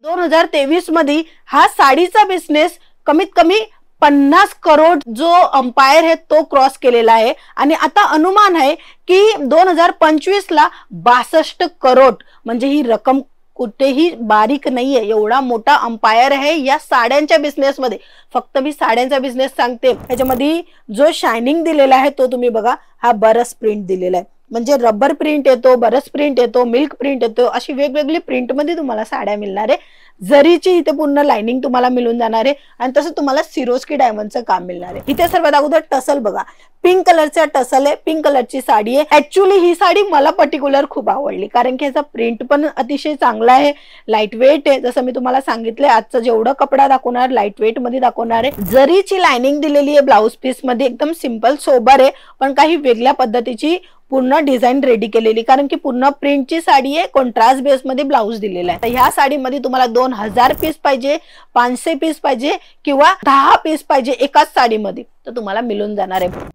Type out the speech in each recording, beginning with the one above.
2023 मध्ये हा साडीचा बिझनेस कमीत कमी 50 करोड जो अंपायर आहे तो क्रॉस केलेला आहे आणि आता अनुमान आहे की 2025 ला 62 करोड म्हणजे ही रक्कम कुठेही बारीक नाहीये। एवढा मोठा अंपायर आहे या साड्यांच्या बिझनेस मध्ये। फक्त मी साड्यांचा बिझनेस सांगते, त्याच्यामध्ये जो शायनिंग दिलेला आहे तो तुम्ही बघा, हा बरस प्रिंट दिलेला आहे, म्हणजे रबर प्रिंट येतो, बरस प्रिंट येतो, मिल्क प्रिंट येतो, अशी वेगवेगळी प्रिंट मध्ये तुम्हाला साड्या मिळणार आहे। जरीची इथे पूर्ण लाइनिंग तुम्हाला मिळून जाणार आहे आणि तसं तुम्हाला सिरोस्की डायमंडचं काम मिळणार आहे। इथे सर्वात अगोदर टसल बघा, पिंक कलरचा टसल आहे, पिंक कलरची साडी आहे। ऍक्च्युअली ही साडी मला पर्टिक्युलर खूप आवडली, कारण की याचा प्रिंट पण अतिशय चांगला आहे, लाईट वेट आहे। जसं मी तुम्हाला सांगितले, आजचं जेवढं कपडा दाखवणार लाईट वेट मध्ये दाखवणार आहे। जरीची लाइनिंग दिलेली आहे ब्लाउज पीस मध्ये, एकदम सिंपल सोबर आहे, पण काही वेगळ्या पद्धतीची पूर्ण डिझाइन रेडी केलेली, कारण की पूर्ण प्रिंटची साडी आहे, कॉन्ट्रास्ट बेस मध्ये ब्लाउज दिलेला आहे। तर ह्या साडीमध्ये तुम्हाला 2000 पीस पाहिजे, 500 पीस पाहिजे किंवा 10 पीस पाहिजे एकाच साडीमध्ये, तर तुम्हाला मिळून जाणार आहे।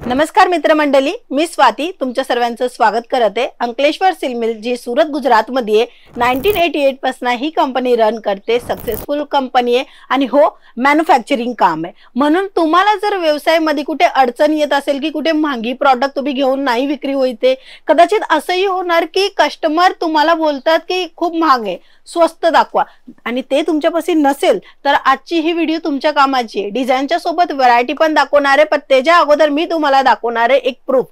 नमस्कार मित्रमंडळी, मी स्वाती तुमच्या सर्वांचं स्वागत करते। अंकलेश्वर सिल्क मिल जी सुरत गुजरात मध्ये 1988 पासून ही कंपनी रन करते, सक्सेसफुल कंपनी आहे आणि हो मॅन्युफॅक्चरिंग काम आहे। म्हणून तुम्हाला जर व्यवसाय मध्ये कुठे अडचण येत असेल की कुठे महागी प्रॉडक्ट तुम्ही घेऊन नाही विक्री होते, कदाचित असंही होणार की कस्टमर तुम्हाला बोलतात की खूप महाग आहे, स्वस्त दाखवा, आणि ते तुमच्यापाशी नसेल तर आजची ही व्हिडिओ तुमच्या कामाची आहे। डिझाईनच्या सोबत व्हरायटी पण दाखवणार आहे, पण त्याच्या अगोदर मी तुम्हाला दाखवणार आहे एक प्रूफ।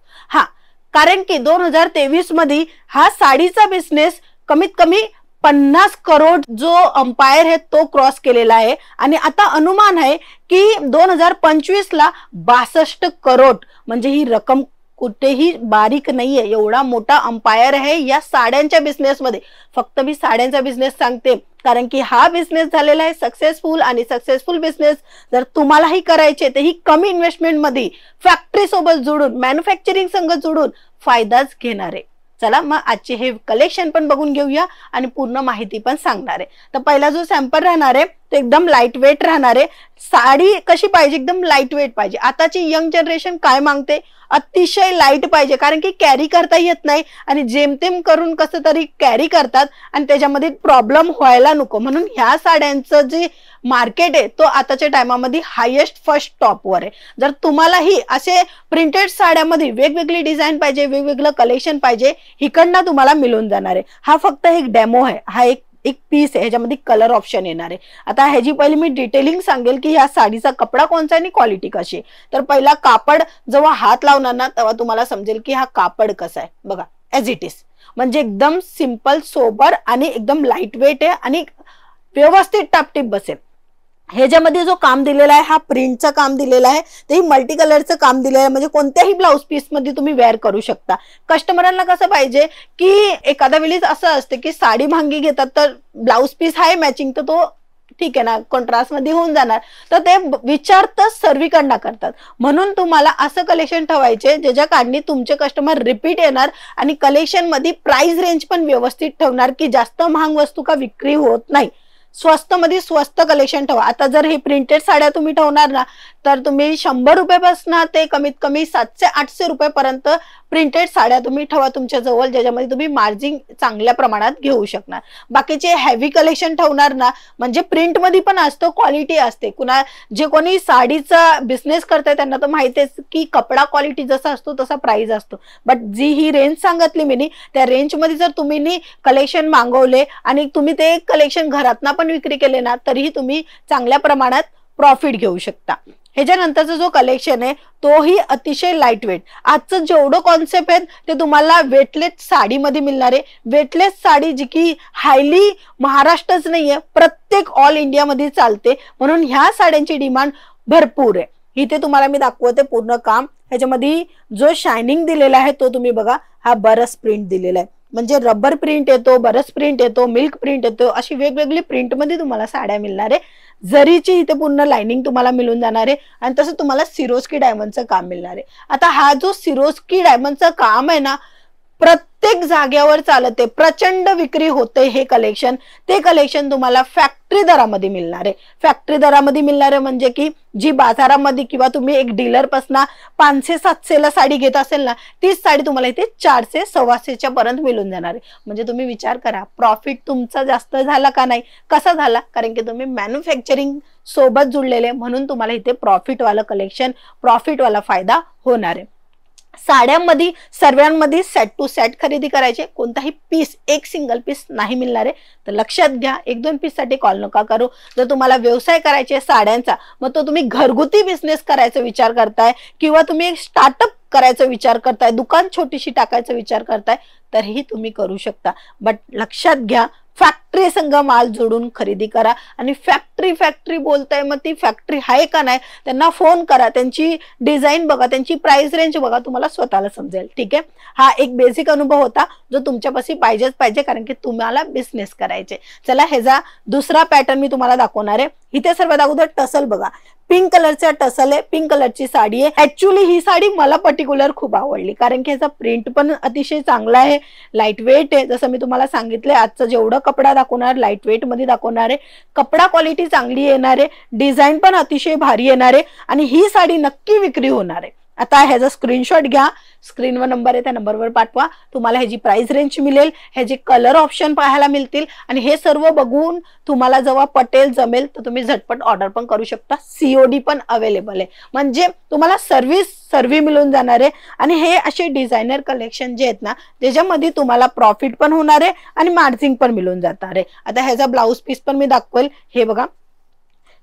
कारण की 2023 मध्ये हा साडीचा बिझनेस कमीत कमी 50 करोड जो अंपायर आहे तो क्रॉस केलेला आहे आणि आता अनुमान आहे की 2025 ला 62 करोड म्हणजे ही रक्कम कुठेही बारीक नाहीये। एवढा मोठा अंपायर आहे या साड्यांच्या बिझनेस मध्ये। फक्त मी साड्यांचा बिझनेस सांगते, कारण की हा बिझनेस झालेला आहे सक्सेसफुल, आणि सक्सेसफुल बिझनेस जर तुम्हालाही करायचे तर ही कमी इन्व्हेस्टमेंट मध्ये फॅक्टरी सोबत जोडून, मॅन्युफॅक्चरिंग संघ जोडून फायदाच घेणार आहे। चला मग आजचे हे कलेक्शन पण बघून घेऊया आणि पूर्ण माहिती पण सांगणार आहे। तर पहिला जो सॅम्पल राहणार आहे तो एकदम लाईट वेट राहणार आहे। साडी कशी पाहिजे, एकदम लाईट वेट पाहिजे। आताची यंग जनरेशन काय मागते, अतिशय लाईट पाहिजे, कारण की कॅरी करता येत नाही आणि जेमतेम करून कसं तरी कॅरी करतात आणि त्याच्यामध्ये प्रॉब्लेम व्हायला नको, म्हणून ह्या साड्यांचं जे मार्केट आहे तो आताच्या टायमामध्ये हायेस्ट फर्स्ट टॉपवर आहे। जर तुम्हालाही असे प्रिंटेड साड्यामध्ये वेगवेगळी डिझाईन पाहिजे, वेगवेगळं कलेक्शन पाहिजे, हिकडनं तुम्हाला मिळून जाणार आहे। हा फक्त एक डेमो आहे, हा एक पीस आहे, ह्याच्यामध्ये कलर ऑप्शन येणार आहे। आता ह्याची पहिली मी डिटेलिंग सांगेल की ह्या साडीचा कपडा कोणता आणि क्वालिटी कशी आहे। तर पहिला कापड जेव्हा हात लावणार ना तेव्हा तुम्हाला समजेल की हा कापड कसा आहे। बघा, ॲज इट इज, म्हणजे एकदम सिंपल सोबर आणि एकदम लाईट वेट आहे आणि व्यवस्थित टापटीप बसेल। ह्याच्यामध्ये जो काम दिलेला आहे हा प्रिंटचं काम दिलेला आहे, तेही मल्टी कलरचं काम दिलेलं आहे, म्हणजे कोणत्याही ब्लाउज पीस मध्ये तुम्ही वेअर करू शकता। कस्टमरांना कसं पाहिजे की एखाद्या वेळेस असं असते की साडी महागी घेतात तर ब्लाउज पीस आहे मॅचिंग, तर तो ठीक आहे ना, कॉन्ट्रास्ट मध्ये होऊन जाणार, तर ते विचारतच सर्वीकडनं करतात। म्हणून तुम्हाला असं कलेक्शन ठेवायचे ज्याच्या कारणी तुमचे कस्टमर रिपीट येणार आणि कलेक्शन मध्ये प्राइस रेंज पण व्यवस्थित ठेवणार की जास्त महाग वस्तू का विक्री होत नाही। स्वस्त मध्ये स्वस्त कलेक्शन ठेवा। आता जर हे प्रिंटेड साड्या तुम्ही ठेवणार ना तर तुम्ही 100 रुपयापासून ते कमीत कमी 700-800 रुपयापर्यंत प्रिंटेड साड्या तुम्ही ठेवा तुमच्या जवळ, ज्याच्यामध्ये तुम्ही मार्जिन चांगल्या प्रमाणात घेऊ शकणार। बाकीचे हेवी कलेक्शन ठेवणार ना, म्हणजे प्रिंट मध्ये पण असतो, क्वालिटी असते। जे कोणी साडीचा बिझनेस करताय त्यांना तर माहितीच की कपडा क्वालिटी जसा असतो तसा प्राइस असतो, बट जी ही रेंज सांगितली मी त्या रेंज मध्ये जर तुम्ही कलेक्शन मागवले आणि तुम्ही ते कलेक्शन घरातना पण विक्री केले ना तरीही तुम्ही चांगल्या प्रमाणात प्रॉफिट घेऊ शकता। ह्याच्यानंतरचा जो कलेक्शन आहे तोही अतिशय लाईट वेट। आजचं जेवढं कॉन्सेप्ट आहे ते तुम्हाला वेटलेस साडीमध्ये मिळणार आहे। वेटलेस साडी जी की हायली महाराष्ट्रच नाहीये, प्रत्येक ऑल इंडिया मध्ये चालते, म्हणून ह्या साड्यांची डिमांड भरपूर आहे। इथे तुम्हाला मी दाखवते पूर्ण काम। ह्याच्यामध्ये जो शायनिंग दिलेला आहे तो तुम्ही बघा, हा बरस प्रिंट दिलेला आहे, म्हणजे रबर प्रिंट येतो, बरस प्रिंट येतो, मिल्क प्रिंट येतो, अशी वेगवेगळी प्रिंट मध्ये तुम्हाला साड्या मिळणार आहे। जरीची इथे पूर्ण लाइनिंग तुम्हाला मिळून जाणार आहे आणि तसं तुम्हाला सिरोस्की डायमंडचं काम मिळणार आहे। आता हा जो सिरोस्की डायमंडचं काम आहे ना, प्रत्येक जागेवर चालते, प्रचंड विक्री होते हे कलेक्शन. ते कलेक्शन तुम्हाला फॅक्टरी दरामध्ये मिळणार आहे. फॅक्टरी दरामध्ये मिळणार आहे म्हणजे की जी बाजारामध्ये किंवा तुम्ही एक डीलर पासून 500-700 ला साडी घेत असेल ना, तीच साडी तुम्हाला इथे 400-450 पर्यंत मिळून जाणार आहे. म्हणजे तुम्ही विचार करा, प्रॉफिट तुमचा जास्त झाला का नाही? कसा झाला? कारण की तुम्ही मॅन्युफॅक्चरिंग सोबत जुळलेले, म्हणून तुम्हाला इथे प्रॉफिट वाला कलेक्शन, प्रॉफिट वाला फायदा होणार आहे. साड्यांमध्ये सर्वांमध्ये सेट टू सेट खरेदी करायचे, कोणताही पीस, एक सिंगल पीस नाही मिळणार आहे. तर लक्षात घ्या, 1-2 पीस साठी कॉल नका करू. जर तुम्हाला व्यवसाय करायचे साड्यांचा, मग तो तुम्ही घरगुती बिझनेस करायचा विचार करताय किंवा तुम्ही एक स्टार्टअप करायचा विचार करताय, दुकान छोटीशी टाकायचा विचार करताय, तरीही तुम्ही करू शकता. बट लक्षात घ्या, फॅक्टरी संघ माल जोडून खरेदी करा. आणि फॅक्टरी बोलताय, मग ती फॅक्टरी आहे का नाही त्यांना फोन करा, त्यांची डिझाईन बघा, त्यांची प्राइस रेंज बघा, तुम्हाला स्वतःला समजेल. ठीक आहे, हा एक बेसिक अनुभव होता जो तुमच्यापाशी पाहिजेच पाहिजे, कारण की तुम्हाला बिझनेस करायचे. चला, ह्याचा दुसरा पॅटर्न मी तुम्हाला दाखवणार आहे. इथे सर्वात अगोदर टसल बघा, पिंक कलरचा टसल आहे, पिंक कलरची साडी आहे. ऍक्च्युली ही साडी मला पर्टिक्युलर खूप आवडली, कारण की ह्याचा प्रिंट पण अतिशय चांगला आहे, लाईट वेट आहे. जसं मी तुम्हाला सांगितलंय, आजचं जेवढं कपडा दाखवणार लाईट वेट मध्ये दाखवणार आहे. कपडा क्वालिटी चांगली येणार आहे, डिझाईन पण अतिशय भारी येणार आहे, आणि ही साडी नक्की विक्री होणार आहे. आता ह्याचा स्क्रीनशॉट घ्या, स्क्रीनवर नंबर आहे त्या नंबरवर पाठवा. तुम्हाला ह्याची प्राइस रेंज मिळेल, ह्याचे कलर ऑप्शन पाहायला मिळतील, आणि हे सर्व बघून तुम्हाला जेव्हा पटेल जमेल तर तुम्ही झटपट ऑर्डर पण करू शकता. सीओडी पण अवेलेबल आहे, म्हणजे तुम्हाला सर्व्हिस मिळून जाणार आहे. आणि हे असे डिझायनर कलेक्शन जे आहेत ना, त्याच्यामध्ये तुम्हाला प्रॉफिट पण होणार आहे आणि मार्जिन पण मिळून जाणार आहे. आता ह्याचा ब्लाऊज पीस पण मी दाखवेल. हे बघा,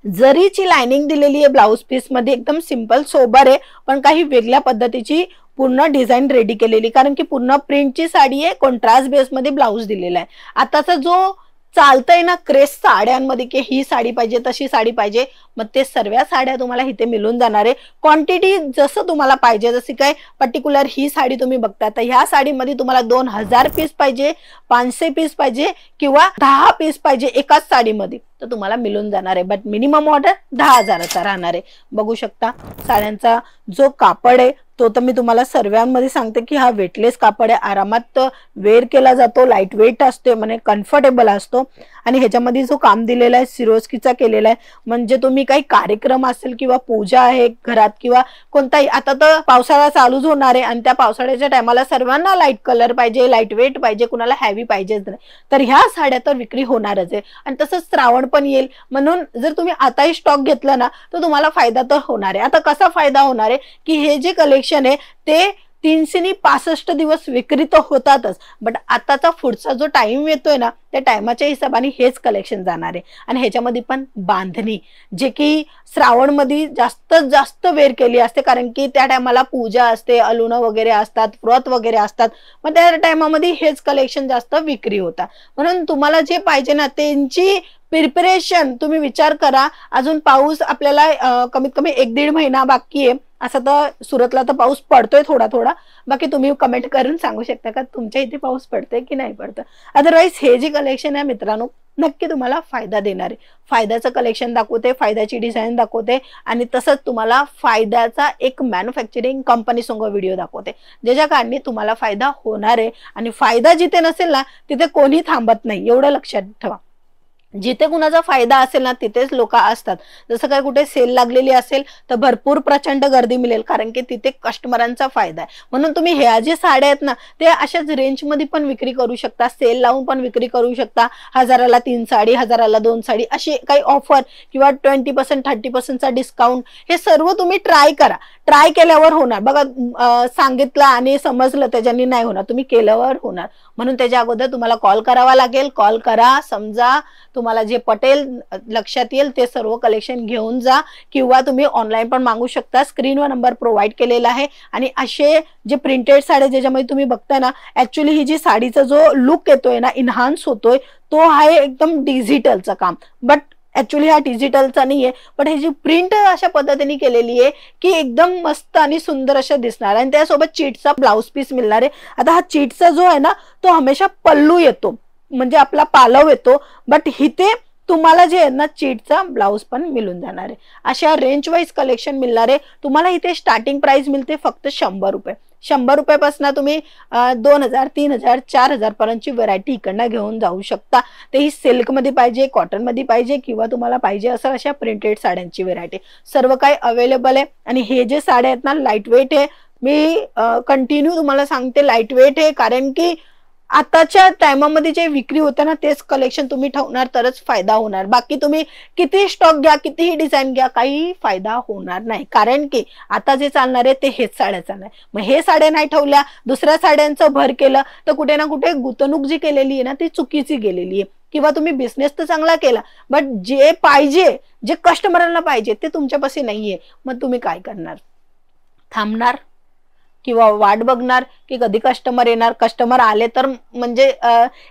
जरीची लाइनिंग दिलेली आहे ब्लाऊज पीस मध्ये, एकदम सिंपल सोबर आहे, पण काही वेगळ्या पद्धतीची पूर्ण डिझाईन रेडी केलेली, कारण की पूर्ण प्रिंटची साडी आहे, कॉन्ट्रास्ट बेस मध्ये ब्लाऊज दिलेला आहे. आताचा जो चालतंय ना क्रेज साड्यांमध्ये की ही साडी पाहिजे, तशी साडी पाहिजे, मग ते सर्व साड्या तुम्हाला इथे मिळून जाणार आहे. क्वांटिटी जसं तुम्हाला पाहिजे, जशी काय पर्टिक्युलर ही साडी तुम्ही बघता, तर ह्या साडीमध्ये तुम्हाला 2000 पीस पाहिजे, 500 पीस पाहिजे किंवा 10 पीस पाहिजे एकाच साडीमध्ये, तर तुम्हाला मिळून जाणार आहे. बट मिनिमम ऑर्डर 10,000चा राहणार आहे. बघू शकता साड्यांचा जो कापड आहे तो तर मी तुम्हाला सर्वांमध्ये सांगते की हा वेटलेस कापड आहे, आरामात वेअर केला जातो, लाईट वेट असते, म्हणजे कम्फर्टेबल असतो. आणि ह्याच्यामध्ये जो काम दिलेला आहे सिरोस्कीचा केलेला आहे, म्हणजे तुम्ही काही कार्यक्रम असेल किंवा पूजा आहे घरात किंवा कोणताही, आता तर पावसाळा चालूच होणार आहे आणि त्या पावसाळ्याच्या टायमाला सर्वांना लाईट कलर पाहिजे, लाईट वेट पाहिजे, कुणाला हॅवी पाहिजेच नाही, तर ह्या साड्या तर विक्री होणारच आहे. आणि तसंच श्रावण पण येईल, म्हणून जर तुम्ही आताही स्टॉक घेतला ना तर तुम्हाला फायदा तर होणार आहे. आता कसा फायदा होणार आहे की हे जे कलेक्शन आहे ते 365 दिवस विक्री तर होतातच, बट आताचा पुढचा जो टाइम येतोय ना त्या टायमाच्या हिशोबाने हेच कलेक्शन जाणार आहे. आणि ह्याच्यामध्ये पण बांधणी, जे की श्रावण मध्ये जास्त वेअर केली असते, कारण की त्या टायमाला पूजा असते, अलुण वगैरे असतात, व्रत वगैरे असतात, मग त्या टायमामध्ये हेच कलेक्शन जास्त विक्री होतात. म्हणून तुम्हाला जे पाहिजे ना त्यांची प्रिपरेशन तुम्ही विचार करा. अजून पाऊस आपल्याला कमीत कमी 1-1.5 महिना बाकी आहे. असं तर सुरतला तर पाऊस पडतोय थोडा, बाकी तुम्ही कमेंट करून सांगू शकता का तुमच्या इथे पाऊस पडतोय की नाही पडतं. अदरवाईज हे जे कलेक्शन आहे मित्रांनो नक्की तुम्हाला फायदा देणार आहे. फायद्याचं कलेक्शन दाखवते, फायद्याची डिझाईन दाखवते, आणि तसंच तुम्हाला फायद्याचा एक मॅन्युफॅक्चरिंग कंपनी संग व्हिडिओ दाखवते, ज्याच्या कारणे तुम्हाला फायदा होणार आहे. आणि फायदा जिथे नसेल ना तिथे कोणी थांबत नाही, एवढं लक्षात ठेवा. जिथे कुणाचा फायदा असेल ना तिथेच लोक असतात. जसं काय कुठे सेल लागलेली असेल तर भरपूर प्रचंड गर्दी मिळेल, कारण की तिथे कस्टमरांचा फायदा आहे. म्हणून तुम्ही ह्या जे साड्या आहेत ना ते अशाच रेंज मध्ये पण विक्री करू शकता, सेल लावून पण विक्री करू शकता. 1000ला 3 साडी, 1000ला 2 साडी, अशी काही ऑफर किंवा 20% 30% डिस्काउंट, हे सर्व तुम्ही ट्राय करा. ट्राय केल्यावर होणार बघा. सांगितलं आणि समजलं त्याच्यानी नाही होणार, तुम्ही केल्यावर होणार. म्हणून त्याच्या अगोदर तुम्हाला कॉल करावा लागेल. कॉल करा, समजा, तुम्हाला जे पटेल लक्षात येईल ते सर्व कलेक्शन घेऊन जा, किंवा तुम्ही ऑनलाईन पण मागू शकता. स्क्रीनवर नंबर प्रोव्हाइड केलेला आहे. आणि असे जे प्रिंटेड साड्या ज्याच्यामध्ये तुम्ही बघताय ना, ऍक्च्युली ही जी साडीचा जो लुक येतोय ना, इन्हान्स होतोय, तो आहे एकदम डिजिटलचं काम. बट ऍक्च्युली हा डिजिटलचा नाहीये, पण ही जी प्रिंट अशा पद्धतीने केलेली आहे की एकदम मस्त आणि सुंदर अशा दिसणार. आणि त्यासोबत चीटचा ब्लाऊज पीस मिळणार आहे. आता हा चीटचा जो आहे ना तो हमेशा पल्लू येतो, म्हणजे आपला पालव येतो, बट इथे तुम्हाला जे आहे ना चीटचा ब्लाऊज पण मिळून जाणार आहे. अशा रेंज वाईज कलेक्शन मिळणार आहे तुम्हाला. इथे स्टार्टिंग प्राइस मिळते फक्त 100 रुपये. 100 रुपयापासून तुम्ही 2000, 3000, 4000 पर्यंतची व्हरायटी इकडनं घेऊन जाऊ शकता. ते ही सिल्क मध्ये पाहिजे, कॉटन मध्ये पाहिजे, किंवा तुम्हाला पाहिजे असं अशा प्रिंटेड साड्यांची व्हरायटी सर्व काही अवेलेबल आहे. आणि हे जे साड्या आहेत ना, लाईट वेट आहे. मी कंटिन्यू तुम्हाला सांगते लाईट वेट आहे, कारण की आताच्या टायमामध्ये जे विक्री होते ना, तेच कलेक्शन तुम्ही ठेवणार तरच फायदा होणार. बाकी तुम्ही किती स्टॉक घ्या, कितीही डिझाईन घ्या, काही फायदा होणार नाही. कारण की आता जे चालणार आहे ते हेच साड्या चालणार. मग हे साड्या नाही ठेवल्या, दुसऱ्या साड्यांचं भर केलं तर कुठे ना कुठे गुंतवणूक जी केलेली आहे ना, ती चुकीची गेलेली आहे. किंवा तुम्ही बिझनेस तर चांगला केला, बट जे पाहिजे, जे कस्टमरांना पाहिजे ते तुमच्यापाशी नाहीये. मग तुम्ही काय करणार? थांबणार किंवा वाट बघणार की कधी कस्टमर येणार? कस्टमर आले तर म्हणजे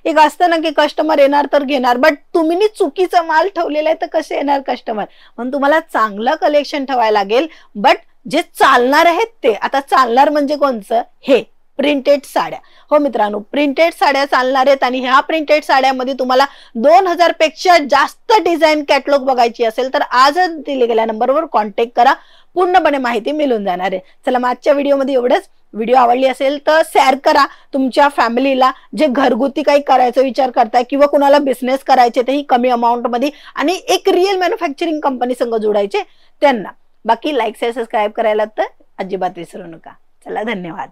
एक असतं ना की कस्टमर येणार तर घेणार, बट तुम्ही चुकीचा माल ठेवलेला आहे तर कसे येणार कस्टमर? म्हणून तुम्हाला चांगलं कलेक्शन ठेवायला लागेल, बट जे चालणार आहेत ते. आता चालणार म्हणजे कोणचं? हे प्रिंटेड साड्या. हो मित्रांनो, प्रिंटेड साड्या चालणार आहेत. आणि ह्या प्रिंटेड साड्यामध्ये तुम्हाला 2000 पेक्षा जास्त डिझाईन कॅटलॉग बघायची असेल तर आजच दिले गेल्या नंबरवर कॉन्टॅक्ट करा, पूर्णपणे माहिती मिळून जाणार आहे. चला, मग आजच्या व्हिडिओमध्ये एवढंच. व्हिडिओ आवडली असेल तर शेअर करा तुमच्या फॅमिलीला, जे घरगुती काही करायचा विचार करताय किंवा कुणाला बिझनेस करायचे तेही कमी अमाऊंट मध्ये आणि एक रिअल मॅन्युफॅक्चरिंग कंपनी संग जोडायचे त्यांना. बाकी लाईक, शेअर, सबस्क्राईब करायला तर अजिबात विसरू नका. चला, धन्यवाद.